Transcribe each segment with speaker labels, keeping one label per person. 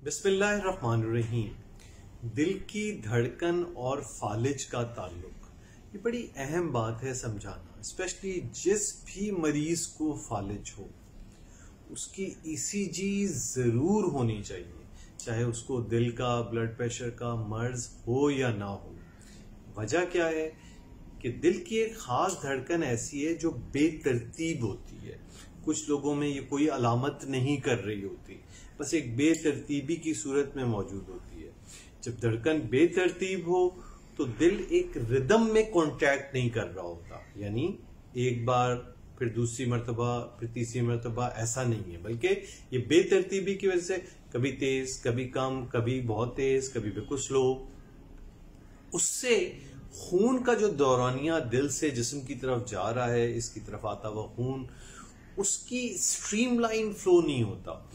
Speaker 1: बिस्मिल्लाहिर्रहमानिर्रहीम। दिल की धड़कन और फालिज का ताल्लुक, ये बड़ी अहम बात है समझाना। स्पेशली जिस भी मरीज को फालिज हो उसकी ईसीजी जरूर होनी चाहिए, चाहे उसको दिल का, ब्लड प्रेशर का मर्ज हो या ना हो। वजह क्या है कि दिल की एक खास धड़कन ऐसी है जो बेतरतीब होती है। कुछ लोगों में ये कोई अलामत नहीं कर रही होती, बस एक बेतरतीबी की सूरत में मौजूद होती है। जब धड़कन बेतरतीब हो तो दिल एक रिदम में कॉन्ट्रैक्ट नहीं कर रहा होता, यानी एक बार फिर दूसरी मर्तबा फिर तीसरी मर्तबा, ऐसा नहीं है। बल्कि ये बेतरतीबी की वजह से कभी तेज, कभी कम, कभी बहुत तेज, कभी बिल्कुल स्लो, उससे खून का जो दौरानिया दिल से जिस्म की तरफ जा रहा है, इसकी तरफ आता हुआ खून, उसकी स्ट्रीमलाइन फ्लो नहीं होता,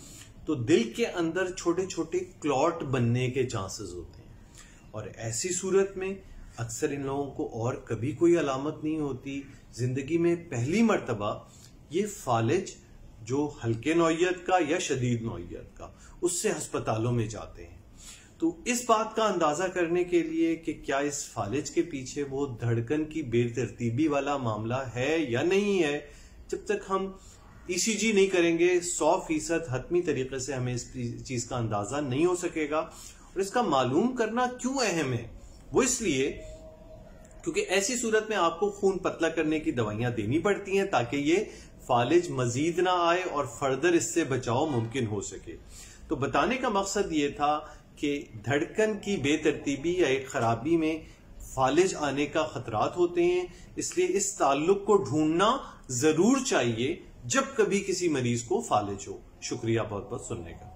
Speaker 1: तो दिल के अंदर छोटे छोटे क्लॉट बनने के चांसेस होते हैं। और ऐसी सूरत में अक्सर इन लोगों को और कभी कोई अलामत नहीं होती, जिंदगी में पहली मर्तबा ये फालिज जो हल्के नौइयत का या शदीद नौइयत का, उससे अस्पतालों में जाते हैं। तो इस बात का अंदाजा करने के लिए कि क्या इस फालिज के पीछे वो धड़कन की बेतरतीबी वाला मामला है या नहीं है, जब तक हम ईसीजी नहीं करेंगे 100% हतमी तरीके से हमें इस चीज का अंदाजा नहीं हो सकेगा। और इसका मालूम करना क्यों अहम है, वो इसलिए क्योंकि ऐसी सूरत में आपको खून पतला करने की दवाइयां देनी पड़ती हैं ताकि ये फालिज मजीद ना आए और फर्दर इससे बचाव मुमकिन हो सके। तो बताने का मकसद ये था कि धड़कन की बेतरतीबी या एक खराबी में फालिज आने का खतरात होते हैं, इसलिए इस ताल्लुक को ढूंढना जरूर चाहिए जब कभी किसी मरीज को फालिज हो। शुक्रिया बहुत बहुत सुनने का।